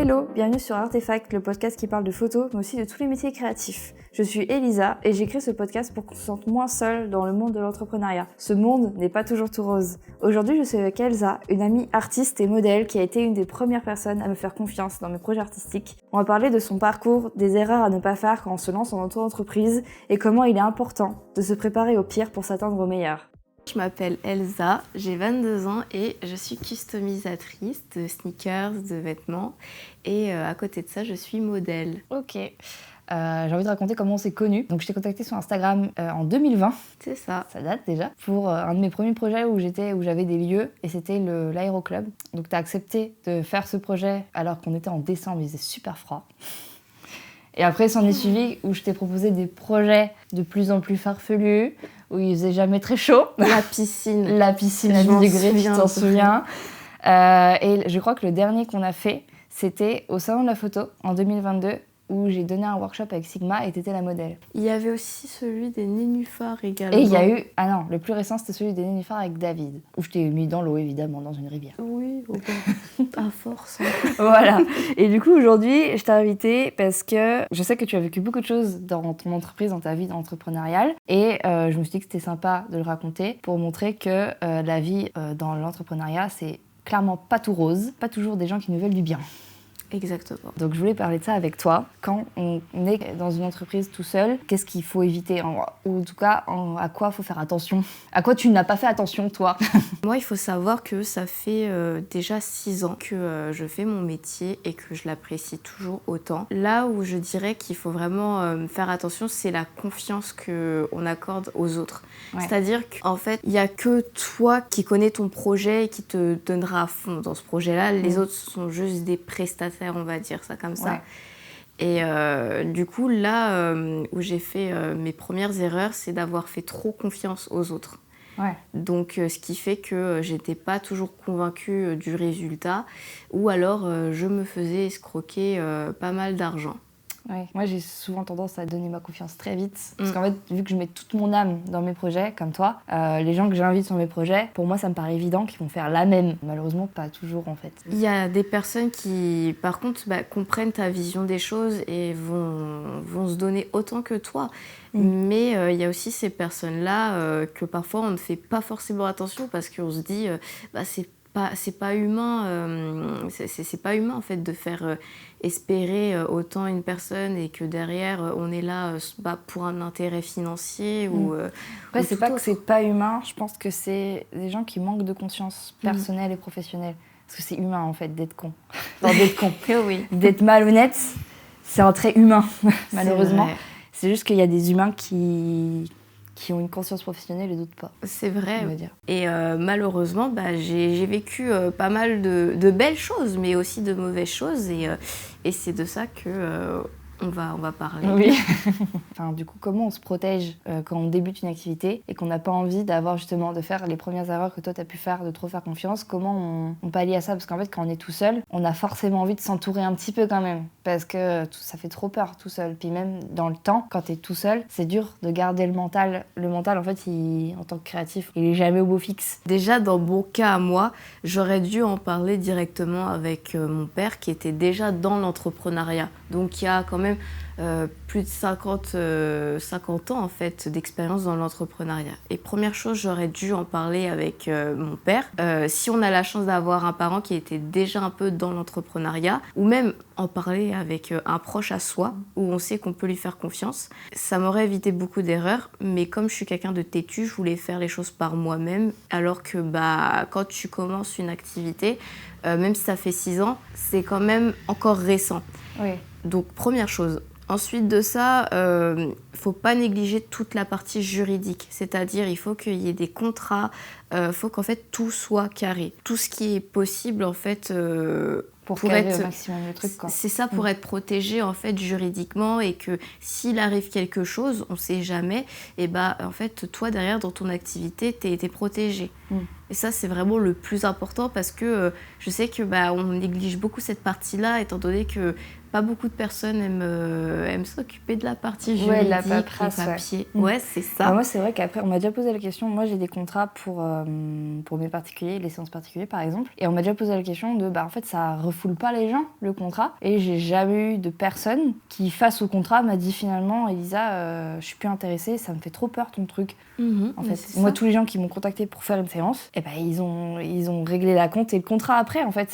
Hello, bienvenue sur Artefact, le podcast qui parle de photos, mais aussi de tous les métiers créatifs. Je suis Elisa et j'ai créé ce podcast pour qu'on se sente moins seul dans le monde de l'entrepreneuriat. Ce monde n'est pas toujours tout rose. Aujourd'hui, je suis avec Elsa, une amie artiste et modèle qui a été une des premières personnes à me faire confiance dans mes projets artistiques. On va parler de son parcours, des erreurs à ne pas faire quand on se lance en auto-entreprise et comment il est important de se préparer au pire pour s'attendre au meilleur. Je m'appelle Elsa, j'ai 22 ans et je suis customisatrice de sneakers, de vêtements. Et à côté de ça, je suis modèle. Ok. J'ai envie de raconter comment on s'est connus. Donc je t'ai contactée sur Instagram en 2020. C'est ça. Ça date déjà. Pour un de mes premiers projets où j'avais des lieux et c'était l'aéroclub. Donc t'as accepté de faire ce projet alors qu'on était en décembre, il faisait super froid. Et après s'en est suivi où je t'ai proposé des projets de plus en plus farfelus, où il faisait jamais très chaud. La piscine à 10 degrés, tu t'en souviens. Et je crois que le dernier qu'on a fait, c'était au Salon de la Photo en 2022, où j'ai donné un workshop avec Sigma et t'étais la modèle. Il y avait aussi celui des nénuphars également. Et il y a eu... Ah non, le plus récent, c'était celui des nénuphars avec David, où je t'ai mis dans l'eau, évidemment, dans une rivière. Oui, à force. Voilà. Et du coup, aujourd'hui, je t'ai invitée parce que je sais que tu as vécu beaucoup de choses dans ton entreprise, dans ta vie entrepreneuriale. Et je me suis dit que c'était sympa de le raconter pour montrer que la vie dans l'entrepreneuriat, c'est clairement pas tout rose, pas toujours des gens qui nous veulent du bien. Exactement. Donc je voulais parler de ça avec toi. Quand on est dans une entreprise tout seul, qu'est-ce qu'il faut éviter ou en tout cas, à quoi il faut faire attention? À quoi tu n'as pas fait attention, toi? Moi, il faut savoir que ça fait déjà 6 ans que je fais mon métier et que je l'apprécie toujours autant. Là où je dirais qu'il faut vraiment faire attention, c'est la confiance qu'on accorde aux autres. Ouais. C'est-à-dire qu'en fait, il n'y a que toi qui connais ton projet et qui te donnera à fond dans ce projet-là. Les autres sont juste des prestataires, on va dire ça comme ça. Ouais. Et du coup, là où j'ai fait mes premières erreurs, c'est d'avoir fait trop confiance aux autres. Ouais. Donc, ce qui fait que j'étais pas toujours convaincue du résultat, ou alors je me faisais escroquer pas mal d'argent. Ouais. Moi, j'ai souvent tendance à donner ma confiance très vite. Parce qu'en fait, vu que je mets toute mon âme dans mes projets, comme toi, les gens que j'invite sur mes projets, pour moi, ça me paraît évident qu'ils vont faire la même. Malheureusement, pas toujours, en fait. Il y a des personnes qui, par contre, comprennent ta vision des choses et vont se donner autant que toi. Mais il y a aussi ces personnes-là que parfois, on ne fait pas forcément attention parce qu'on se dit c'est pas humain, c'est pas humain en fait de faire espérer autant une personne et que derrière on est là pour un intérêt financier ou après, c'est pas autre. Que c'est pas humain, je pense que c'est des gens qui manquent de conscience personnelle et professionnelle. Parce que c'est humain en fait d'être con. Enfin, d'être con. Oui. D'être malhonnête, c'est un trait humain, malheureusement. C'est juste qu'il y a des humains qui ont une conscience professionnelle et d'autres pas. C'est vrai. On va dire. Et malheureusement, j'ai vécu pas mal de belles choses, mais aussi de mauvaises choses. Et c'est de ça que on va parler. Oui. Enfin, du coup, comment on se protège quand on débute une activité et qu'on n'a pas envie d'avoir justement de faire les premières erreurs que toi tu as pu faire, de trop faire confiance? Comment on pallie à ça? Parce qu'en fait, quand on est tout seul, on a forcément envie de s'entourer un petit peu quand même. Parce que ça fait trop peur tout seul. Puis même dans le temps, quand tu es tout seul, c'est dur de garder le mental. Le mental, en fait, en tant que créatif, il est jamais au beau fixe. Déjà, dans mon cas à moi, j'aurais dû en parler directement avec mon père qui était déjà dans l'entrepreneuriat. Donc il y a quand même plus de 50 ans en fait d'expérience dans l'entrepreneuriat. Et première chose, j'aurais dû en parler avec mon père. Si on a la chance d'avoir un parent qui était déjà un peu dans l'entrepreneuriat, ou même en parler avec un proche à soi, où on sait qu'on peut lui faire confiance, ça m'aurait évité beaucoup d'erreurs. Mais comme je suis quelqu'un de têtu, je voulais faire les choses par moi-même, alors que quand tu commences une activité, même si ça fait 6 ans, c'est quand même encore récent. Oui. Donc, première chose. Ensuite de ça, faut pas négliger toute la partie juridique. C'est-à-dire, il faut qu'il y ait des contrats, faut qu'en fait tout soit carré. Tout ce qui est possible, en fait, pour être au maximum le truc, quoi. C'est ça, pour être protégé en fait juridiquement, et que s'il arrive quelque chose, on sait jamais, et en fait toi derrière dans ton activité t'es protégé. Et ça c'est vraiment le plus important, parce que je sais que on néglige beaucoup cette partie-là, étant donné que Pas beaucoup de personnes aiment s'occuper de la partie juridique, ouais, la paperasse, les papiers. Ouais, ouais c'est ça. Moi, c'est vrai qu'après, on m'a déjà posé la question. Moi, j'ai des contrats pour mes particuliers, les séances particuliers, par exemple. Et on m'a déjà posé la question de, en fait, ça refoule pas les gens, le contrat. Et j'ai jamais eu de personne qui, face au contrat, m'a dit finalement, Elisa, je suis plus intéressée, ça me fait trop peur ton truc. En fait, moi, tous les gens qui m'ont contacté pour faire une séance, ils ont réglé la compte et le contrat après. En fait,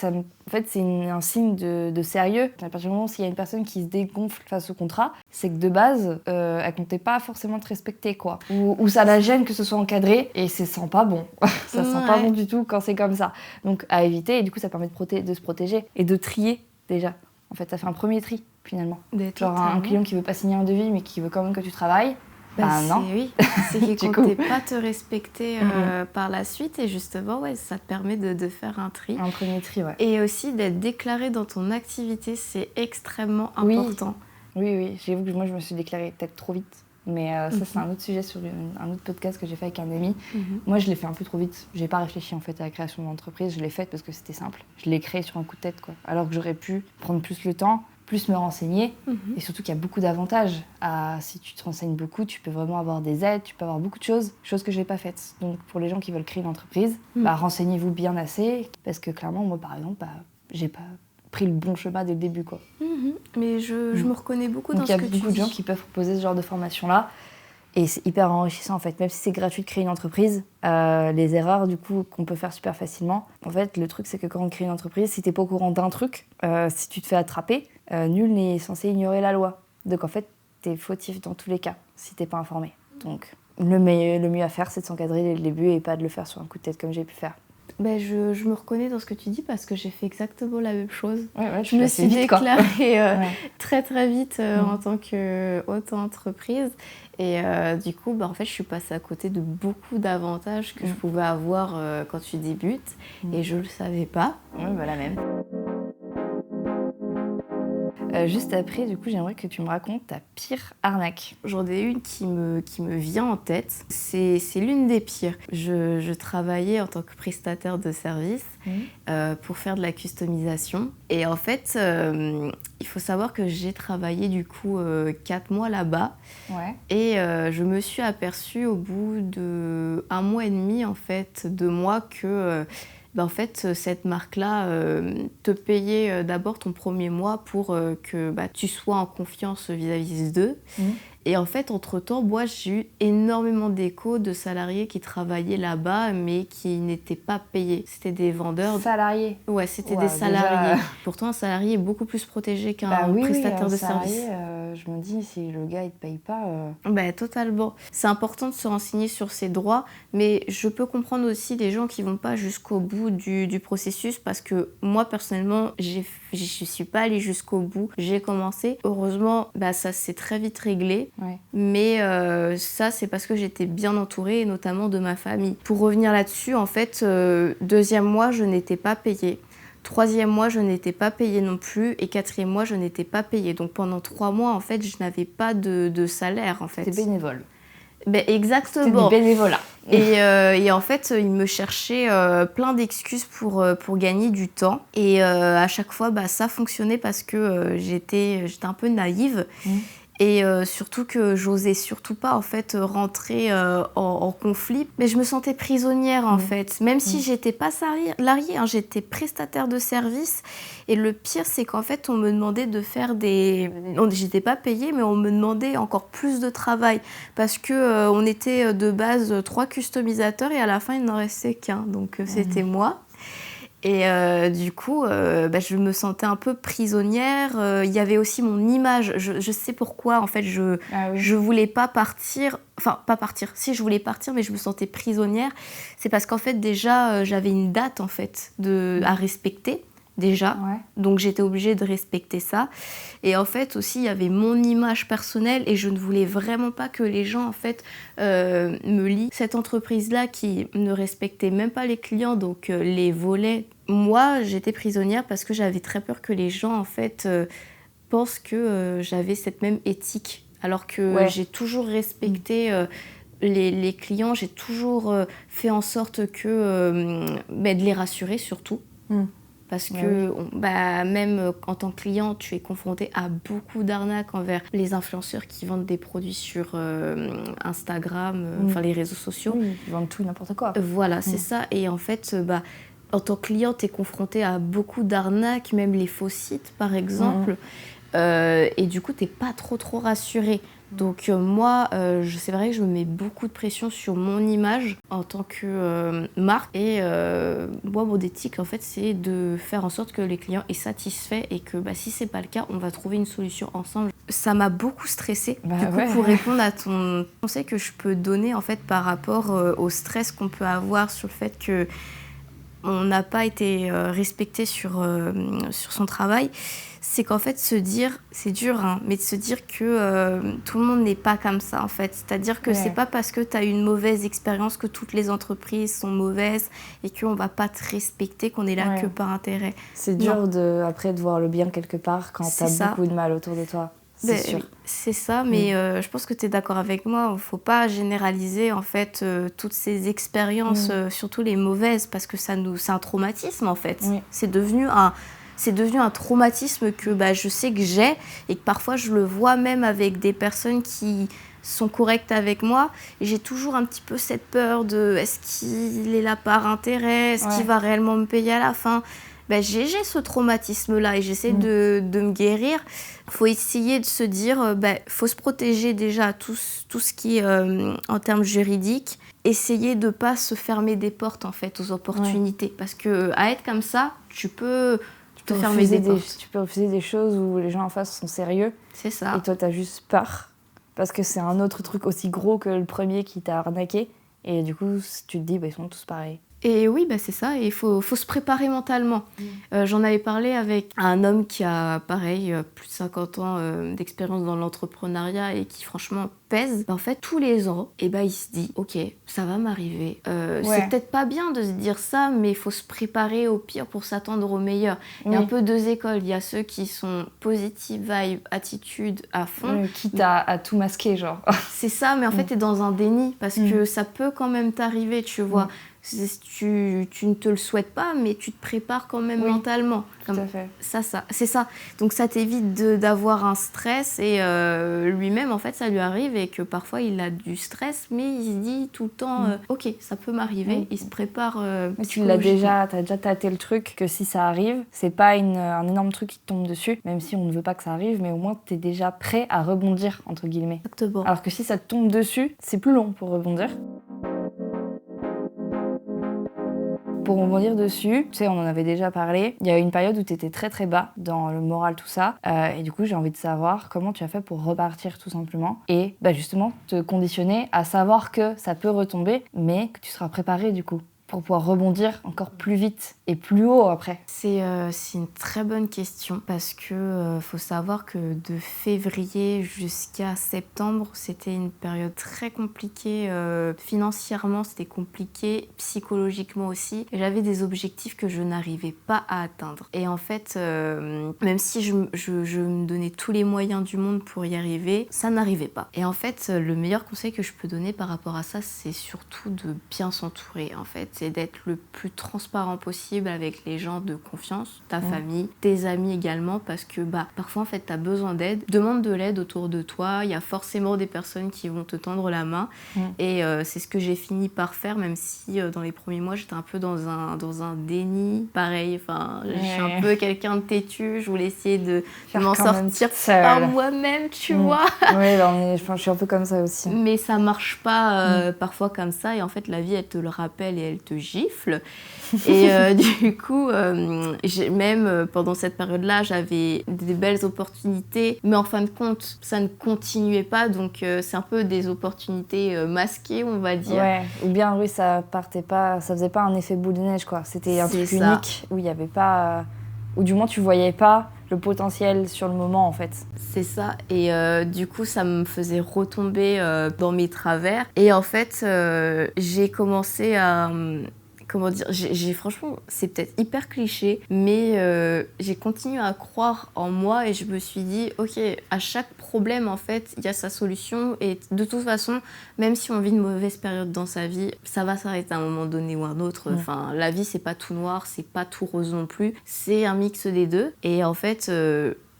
c'est un signe de sérieux. À partir du moment où il y a une personne qui se dégonfle face au contrat, c'est que de base, elle comptait pas forcément te respecter, quoi. Ou ça la gêne que ce soit encadré et ça sent pas bon. Ça sent pas bon du tout quand c'est comme ça. Donc à éviter, et du coup, ça permet de se protéger et de trier déjà. En fait, ça fait un premier tri finalement. Genre un client qui veut pas signer un devis mais qui veut quand même que tu travailles. Non. C'est qu'il comptait pas te respecter par la suite et justement, ça te permet de faire un tri. Un premier tri, ouais. Et aussi d'être déclaré dans ton activité, c'est extrêmement important. Oui. J'avoue que moi, je me suis déclarée peut-être trop vite. Mais ça, c'est un autre sujet sur un autre podcast que j'ai fait avec un ami. Moi, je l'ai fait un peu trop vite. J'ai pas réfléchi en fait à la création de l'entreprise. Je l'ai faite parce que c'était simple. Je l'ai créée sur un coup de tête, quoi. Alors que j'aurais pu prendre plus le temps, plus me renseigner. Et surtout qu'il y a beaucoup d'avantages. Si tu te renseignes beaucoup, tu peux vraiment avoir des aides, tu peux avoir beaucoup de choses que je n'ai pas faites. Donc pour les gens qui veulent créer une entreprise, renseignez-vous bien assez. Parce que clairement, moi par exemple, j'ai pas pris le bon chemin dès le début, quoi. Mais je me reconnais beaucoup dans ce que tu dis. Donc il y a beaucoup de gens qui peuvent proposer ce genre de formation-là. Et c'est hyper enrichissant en fait, même si c'est gratuit de créer une entreprise, les erreurs du coup qu'on peut faire super facilement. En fait, le truc c'est que quand on crée une entreprise, si t'es pas au courant d'un truc, si tu te fais attraper, nul n'est censé ignorer la loi. Donc en fait, t'es fautif dans tous les cas si t'es pas informé. Donc le mieux à faire, c'est de s'encadrer dès le début et pas de le faire sur un coup de tête comme j'ai pu faire. Je me reconnais dans ce que tu dis parce que j'ai fait exactement la même chose. Je me suis déclarée très très vite en tant qu'auto-entreprise. Et du coup, en fait, je suis passée à côté de beaucoup d'avantages que je pouvais avoir quand tu débutes. Et je le savais pas. La même. Juste après, du coup, j'aimerais que tu me racontes ta pire arnaque. J'en ai une qui me vient en tête. C'est l'une des pires. Je travaillais en tant que prestataire de service pour faire de la customisation. Et en fait, il faut savoir que j'ai travaillé du coup 4 mois là-bas. Et je me suis aperçue au bout de 1 mois et demi, en fait, 2 mois que... en fait, cette marque-là te payait d'abord ton premier mois pour que tu sois en confiance vis-à-vis d'eux. Et en fait, entre-temps, moi, j'ai eu énormément d'échos de salariés qui travaillaient là-bas, mais qui n'étaient pas payés. C'était des vendeurs... Salariés? Ouais, c'était des salariés. Déjà... Pourtant, un salarié est beaucoup plus protégé qu'un prestataire de service. Je me dis, si le gars, il te paye pas... Totalement. C'est important de se renseigner sur ses droits, mais je peux comprendre aussi des gens qui vont pas jusqu'au bout du processus, parce que moi, personnellement, je suis pas allée jusqu'au bout. J'ai commencé. Heureusement, ça s'est très vite réglé. Mais ça, c'est parce que j'étais bien entourée, et notamment de ma famille. Pour revenir là-dessus, en fait, 2e mois, je n'étais pas payée. 3e mois, je n'étais pas payée non plus. Et 4e mois, je n'étais pas payée. Donc pendant 3 mois, en fait, je n'avais pas de salaire, en fait. C'était bénévole. Exactement. C'était du bénévolat. Et en fait, ils me cherchaient plein d'excuses pour gagner du temps. Et à chaque fois, ça fonctionnait parce que j'étais un peu naïve. Et surtout que j'osais surtout pas en fait rentrer en conflit, mais je me sentais prisonnière en fait, même si j'étais pas salariée, j'étais prestataire de service. Et le pire, c'est qu'en fait on me demandait de faire j'étais pas payée, mais on me demandait encore plus de travail parce que on était de base 3 customisateurs et à la fin il n'en restait qu'un, donc c'était moi. Et du coup, je me sentais un peu prisonnière. Il y avait aussi mon image. Je sais pourquoi, en fait, je voulais pas partir. Enfin, pas partir. Si, je voulais partir, mais je me sentais prisonnière. C'est parce qu'en fait, déjà, j'avais une date, en fait, à respecter. Déjà, donc j'étais obligée de respecter ça. Et en fait aussi, il y avait mon image personnelle et je ne voulais vraiment pas que les gens en fait me lient. Cette entreprise-là qui ne respectait même pas les clients, donc les volait. Moi, j'étais prisonnière parce que j'avais très peur que les gens en fait pensent que j'avais cette même éthique. Alors que j'ai toujours respecté les clients, j'ai toujours fait en sorte que de les rassurer surtout. Parce que même en tant que client, tu es confronté à beaucoup d'arnaques envers les influenceurs qui vendent des produits sur Instagram, enfin les réseaux sociaux. Oui, ils vendent tout et n'importe quoi. Voilà, c'est ça. Et en fait, en tant que client, tu es confronté à beaucoup d'arnaques, même les faux sites par exemple. Et du coup, tu n'es pas trop rassuré. Donc moi, c'est vrai que je me mets beaucoup de pression sur mon image en tant que marque. Et moi, mon éthique, en fait, c'est de faire en sorte que les clients aient satisfait et que si c'est pas le cas, on va trouver une solution ensemble. Ça m'a beaucoup stressée. Du coup, pour répondre à ton conseil que je peux donner en fait par rapport au stress qu'on peut avoir sur le fait que on n'a pas été respecté sur son travail, c'est qu'en fait se dire, c'est dur, hein, mais de se dire que tout le monde n'est pas comme ça en fait. C'est-à-dire que c'est pas parce que tu as une mauvaise expérience que toutes les entreprises sont mauvaises et qu'on va pas te respecter, qu'on est là que par intérêt. C'est dur après de voir le bien quelque part quand tu as beaucoup de mal autour de toi. C'est sûr. C'est ça, mais je pense que tu es d'accord avec moi. Il ne faut pas généraliser en fait toutes ces expériences, surtout les mauvaises, parce que c'est un traumatisme en fait. C'est devenu un traumatisme que je sais que j'ai et que parfois je le vois même avec des personnes qui sont correctes avec moi. Et j'ai toujours un petit peu cette peur de est-ce qu'il est là par intérêt, est-ce qu'il va réellement me payer à la fin. J'ai ce traumatisme-là et j'essaie de me guérir. Il faut essayer de se dire, faut se protéger déjà tout ce qui est en termes juridiques. Essayer de ne pas se fermer des portes en fait aux opportunités. Parce qu'à être comme ça, tu peux te fermer des portes. Tu peux refuser des choses où les gens en face sont sérieux. C'est ça. Et toi, tu as juste peur. Parce que c'est un autre truc aussi gros que le premier qui t'a arnaqué. Et du coup, tu te dis, ils sont tous pareils. Et oui, c'est ça, et il faut se préparer mentalement. J'en avais parlé avec un homme qui a, pareil, plus de 50 ans d'expérience dans l'entrepreneuriat et qui, franchement, pèse. En fait, tous les ans, il se dit, OK, ça va m'arriver. C'est peut-être pas bien de se dire ça, mais il faut se préparer au pire pour s'attendre au meilleur. Il y a un peu deux écoles. Il y a ceux qui sont positive vibe, attitude à fond. Quitte à tout masquer, genre. C'est ça, mais en fait, t'es dans un déni parce que ça peut quand même t'arriver, tu vois. Tu ne te le souhaites pas, mais tu te prépares quand même mentalement. Tout à fait. C'est ça. Donc ça t'évite d'avoir un stress et lui-même, en fait, ça lui arrive et que parfois il a du stress, mais il se dit tout le temps, OK, ça peut m'arriver. Il se prépare mais tu t'as déjà tâté le truc que si ça arrive, c'est pas un énorme truc qui te tombe dessus, même si on ne veut pas que ça arrive, mais au moins t'es déjà prêt à rebondir, entre guillemets. Exactement. Alors que si ça te tombe dessus, c'est plus long pour rebondir. Pour rebondir dessus, tu sais, on en avait déjà parlé, il y a eu une période où tu étais très très bas dans le moral, tout ça. Et du coup, j'ai envie de savoir comment tu as fait pour repartir tout simplement. Et justement, te conditionner à savoir que ça peut retomber, mais que tu seras préparé du coup pour pouvoir rebondir encore plus vite et plus haut après. C'est une très bonne question parce que faut savoir que de février jusqu'à septembre, c'était une période très compliquée. Financièrement, c'était compliqué, psychologiquement aussi. Et j'avais des objectifs que je n'arrivais pas à atteindre. Et en fait, même si je me donnais tous les moyens du monde pour y arriver, ça n'arrivait pas. Et en fait, le meilleur conseil que je peux donner par rapport à ça, c'est surtout de bien s'entourer en fait. C'est d'être le plus transparent possible avec les gens de confiance, ta famille, tes amis également, parce que parfois en fait t'as besoin d'aide. Demande de l'aide autour de toi, il y a forcément des personnes qui vont te tendre la main et c'est ce que j'ai fini par faire, même si dans les premiers mois j'étais un peu dans un déni. Pareil, je suis un peu quelqu'un de têtu, je voulais essayer de m'en sortir par moi-même, tu vois. Oui, je suis un peu comme ça aussi. Mais ça marche pas parfois comme ça et en fait la vie elle te le rappelle et elle te gifle. Et du coup, même pendant cette période-là, j'avais des belles opportunités, mais en fin de compte, ça ne continuait pas. Donc, c'est un peu des opportunités masquées, on va dire. Ouais, ou bien, oui, ça partait pas, ça faisait pas un effet boule de neige, quoi. C'était un truc unique où il y avait pas, ou du moins tu voyais pas le potentiel sur le moment, en fait. C'est ça. Et du coup, ça me faisait retomber dans mes travers. Et en fait, j'ai commencé à comment dire, franchement, c'est peut-être hyper cliché, mais j'ai continué à croire en moi et je me suis dit, ok, à chaque problème, en fait, il y a sa solution et de toute façon, même si on vit une mauvaise période dans sa vie, ça va s'arrêter à un moment donné ou un autre. Enfin, la vie, c'est pas tout noir, c'est pas tout rose non plus, c'est un mix des deux. Et en fait,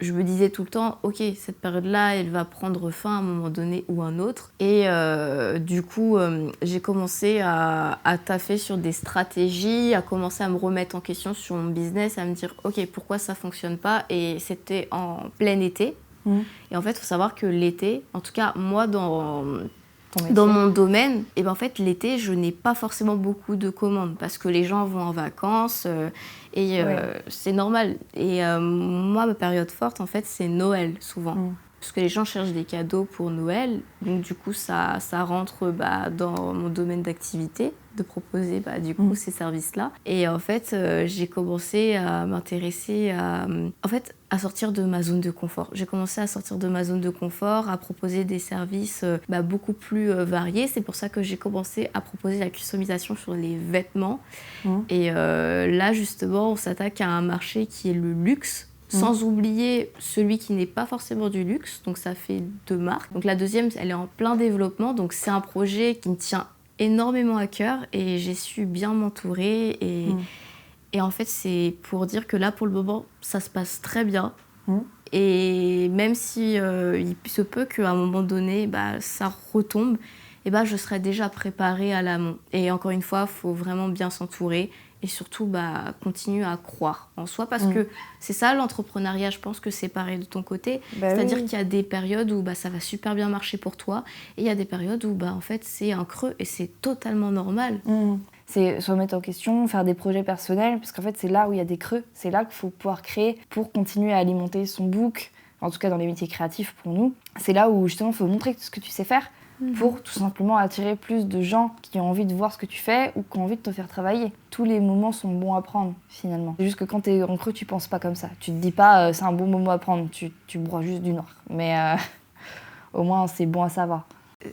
je me disais tout le temps, ok, cette période-là, elle va prendre fin à un moment donné ou un autre. Et du coup, j'ai commencé à taffer sur des stratégies, à commencer à me remettre en question sur mon business, à me dire, ok, pourquoi ça fonctionne pas? Et c'était en plein été. Et en fait, il faut savoir que l'été, en tout cas, moi, dans mon domaine, et ben en fait, l'été, je n'ai pas forcément beaucoup de commandes parce que les gens vont en vacances c'est normal. Et moi, ma période forte, en fait, c'est Noël, souvent. Parce que les gens cherchent des cadeaux pour Noël. Donc, du coup, ça rentre dans mon domaine d'activité, de proposer ces services-là. Et en fait, j'ai commencé à m'intéresser à sortir de ma zone de confort. J'ai commencé à sortir de ma zone de confort, à proposer des services beaucoup plus variés. C'est pour ça que j'ai commencé à proposer la customisation sur les vêtements. Et là, justement, on s'attaque à un marché qui est le luxe. Sans oublier celui qui n'est pas forcément du luxe, donc ça fait 2 marques. Donc la deuxième, elle est en plein développement, donc c'est un projet qui me tient énormément à cœur et j'ai su bien m'entourer. Et en fait, c'est pour dire que là, pour le moment, ça se passe très bien. Et même si il se peut qu'à un moment donné, ça retombe, je serai déjà préparée à l'amont. Et encore une fois, il faut vraiment bien s'entourer. Et surtout, continuer à croire en soi. Parce que c'est ça, l'entrepreneuriat, je pense que c'est pareil de ton côté. C'est-à-dire qu'il y a des périodes où ça va super bien marcher pour toi. Et il y a des périodes où, en fait, c'est un creux et c'est totalement normal. C'est se remettre en question, faire des projets personnels. Parce qu'en fait, c'est là où il y a des creux. C'est là qu'il faut pouvoir créer pour continuer à alimenter son book. En tout cas, dans les métiers créatifs, pour nous. C'est là où, justement, il faut montrer ce que tu sais faire. Pour tout simplement attirer plus de gens qui ont envie de voir ce que tu fais ou qui ont envie de te faire travailler. Tous les moments sont bons à prendre, finalement. C'est juste que quand t'es en creux, tu penses pas comme ça. Tu te dis pas c'est un bon moment à prendre, tu broies juste du noir. Mais au moins, c'est bon à savoir.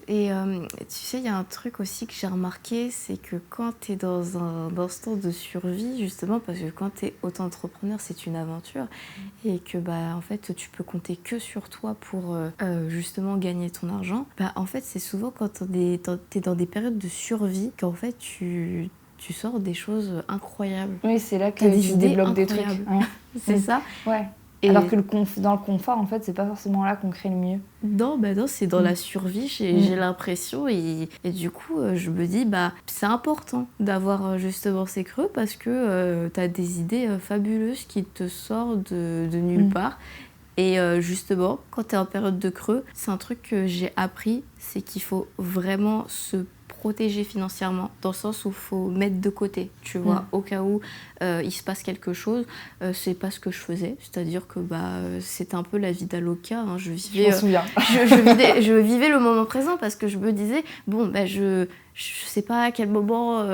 Et tu sais, il y a un truc aussi que j'ai remarqué, c'est que quand tu es dans un instant de survie, justement, parce que quand tu es auto-entrepreneur, c'est une aventure, et que en fait, tu peux compter que sur toi pour justement gagner ton argent, en fait, c'est souvent quand tu es dans des périodes de survie qu'en fait, tu sors des choses incroyables. Oui, c'est là que tu débloques des trucs. C'est ça. Ouais. Alors que dans le confort, en fait, c'est pas forcément là qu'on crée le mieux. Non, c'est dans la survie, j'ai l'impression. Et du coup, je me dis, c'est important d'avoir justement ces creux parce que t'as des idées fabuleuses qui te sortent de nulle part. Et justement, quand t'es en période de creux, c'est un truc que j'ai appris, c'est qu'il faut vraiment se protéger financièrement, dans le sens où il faut mettre de côté, tu vois, au cas où il se passe quelque chose. C'est pas ce que je faisais, c'est-à-dire que c'était un peu la vie d'Aloca, hein. Je vivais, je vivais le moment présent parce que je me disais, je sais pas à quel moment,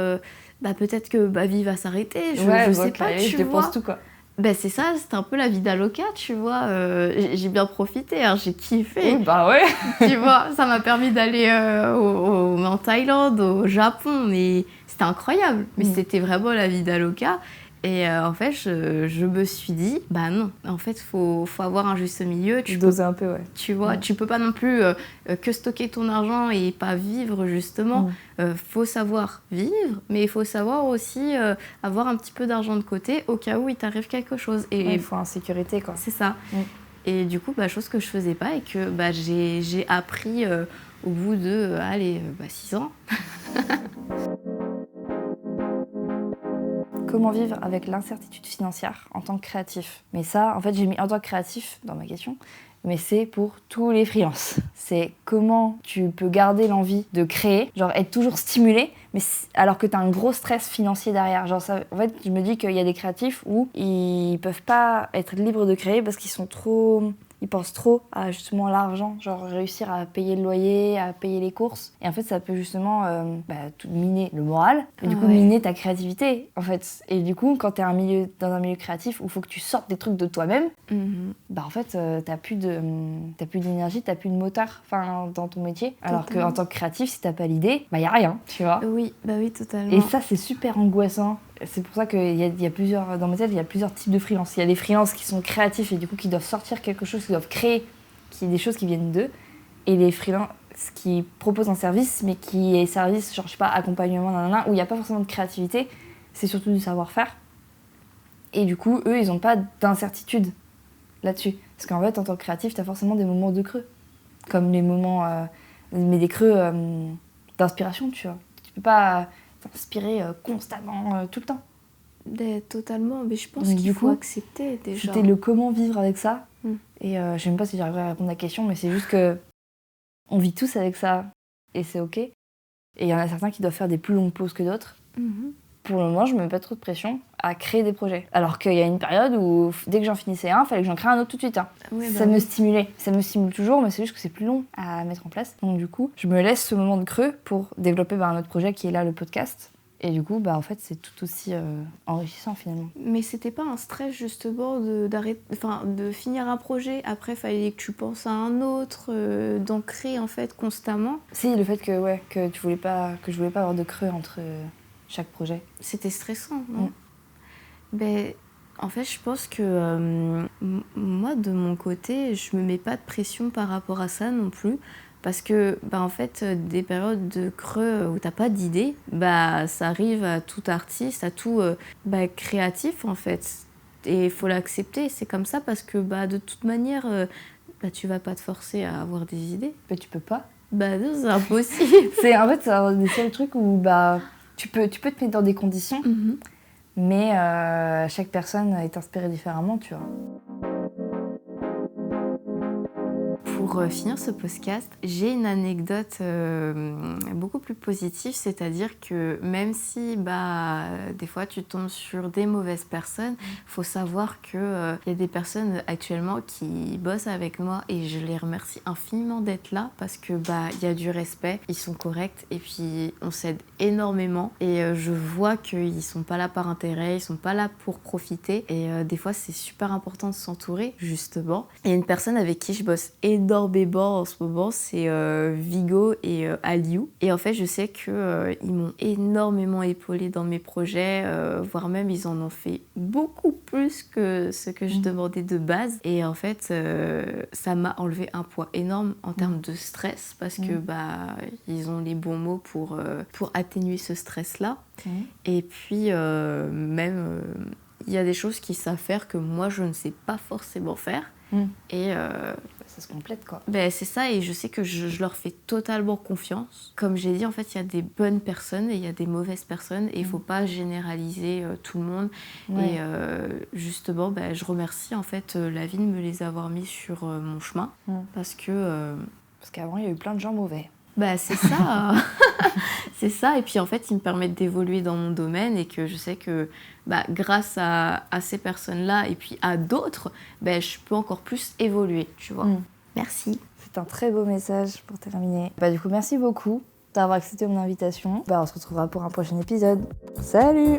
peut-être que ma vie va s'arrêter, je sais pas, tu vois. Dépense tout, quoi. C'est ça, c'était un peu la vie d'Aloca, tu vois. J'ai bien profité, hein, j'ai kiffé. Oui, ouais. Tu vois, ça m'a permis d'aller en Thaïlande, au Japon, mais c'était incroyable. Mais c'était vraiment la vie d'Aloca. Et en fait, je me suis dit, non, en fait, faut avoir un juste milieu. Tu doser un peu, ouais. Tu vois, tu peux pas non plus que stocker ton argent et pas vivre, justement. Faut savoir vivre, mais il faut savoir aussi avoir un petit peu d'argent de côté au cas où il t'arrive quelque chose. Et il faut en sécurité, quoi. C'est ça. Et du coup, chose que je faisais pas et que j'ai appris au bout de 6 ans. Comment vivre avec l'incertitude financière en tant que créatif? Mais ça, en fait, j'ai mis en tant que créatif dans ma question, mais c'est pour tous les freelances. C'est comment tu peux garder l'envie de créer, genre être toujours stimulé, mais alors que tu as un gros stress financier derrière. Genre ça, en fait, je me dis qu'il y a des créatifs où ils peuvent pas être libres de créer parce qu'ils sont trop ils pensent trop à justement l'argent, genre réussir à payer le loyer, à payer les courses. Et en fait, ça peut justement tout miner le moral, et du coup miner ta créativité, en fait. Et du coup, quand t'es dans un milieu créatif où il faut que tu sortes des trucs de toi-même, en fait, t'as plus d'énergie, t'as plus de moteur dans ton métier. Alors qu'en tant que créatif, si t'as pas l'idée, y a rien, tu vois. Oui, totalement. Et ça, c'est super angoissant. C'est pour ça qu'il y a plusieurs, dans ma tête, il y a plusieurs types de freelance. Il y a des freelances qui sont créatifs et du coup qui doivent sortir quelque chose, qui doivent créer des choses qui viennent d'eux. Et les freelances qui proposent un service, mais qui est service, genre, je sais pas, accompagnement, où il n'y a pas forcément de créativité, c'est surtout du savoir-faire. Et du coup, eux, ils n'ont pas d'incertitude là-dessus. Parce qu'en fait, en tant que créatif, tu as forcément des moments de creux. Comme les moments, mais des creux d'inspiration, tu vois. Tu peux pas t'inspirer constamment, tout le temps. Totalement, mais je pense qu'il faut accepter déjà. C'était le comment vivre avec ça. Et je sais même pas si j'arriverai à répondre à la question, mais c'est juste que on vit tous avec ça, et c'est ok. Et il y en a certains qui doivent faire des plus longues pauses que d'autres. Pour le moment, je me mets pas trop de pression à créer des projets. Alors qu'il y a une période où, dès que j'en finissais un, il fallait que j'en crée un autre tout de suite. Ça me stimulait. Ça me stimule toujours, mais c'est juste que c'est plus long à mettre en place. Donc du coup, je me laisse ce moment de creux pour développer un autre projet qui est là, le podcast. Et du coup, en fait, c'est tout aussi enrichissant finalement. Mais c'était pas un stress justement de finir un projet, après fallait que tu penses à un autre, d'en créer en fait constamment. Si, le fait que je voulais pas avoir de creux entre chaque projet. C'était stressant, non? En fait, je pense que moi, de mon côté, je me mets pas de pression par rapport à ça non plus. Parce que, en fait, des périodes de creux où t'as pas d'idée, ça arrive à tout artiste, à tout créatif, en fait. Et il faut l'accepter, c'est comme ça, parce que, de toute manière, tu vas pas te forcer à avoir des idées. Mais tu peux pas. Non, c'est impossible. C'est un des seuls trucs où, tu peux te mettre dans des conditions, mais chaque personne est inspirée différemment, tu vois. Pour finir ce podcast, j'ai une anecdote beaucoup plus positive, c'est-à-dire que même si des fois tu tombes sur des mauvaises personnes, faut savoir qu'il y a des personnes actuellement qui bossent avec moi et je les remercie infiniment d'être là parce que y a du respect, ils sont corrects et puis on s'aide énormément et je vois qu'ils sont pas là par intérêt, ils sont pas là pour profiter et des fois c'est super important de s'entourer justement. Il y a une personne avec qui je bosse énormément en ce moment, c'est Vigo et Aliou. Et en fait, je sais qu'ils m'ont énormément épaulée dans mes projets, voire même ils en ont fait beaucoup plus que ce que je demandais de base. Et en fait, ça m'a enlevé un poids énorme en termes de stress parce que ils ont les bons mots pour atténuer ce stress-là. Et puis, même, il y a des choses qu'ils savent faire que moi, je ne sais pas forcément faire. Et ça se complète quoi. C'est ça et je sais que je leur fais totalement confiance. Comme j'ai dit, en fait, il y a des bonnes personnes et il y a des mauvaises personnes et il faut pas généraliser tout le monde. Et justement, je remercie en fait la vie de me les avoir mis sur mon chemin parce qu'avant il y a eu plein de gens mauvais. C'est ça. C'est ça et puis en fait ils me permettent d'évoluer dans mon domaine et que je sais que grâce à ces personnes-là et puis à d'autres, je peux encore plus évoluer, tu vois. Merci. C'est un très beau message pour terminer. Du coup merci beaucoup d'avoir accepté mon invitation. On se retrouvera pour un prochain épisode. Salut!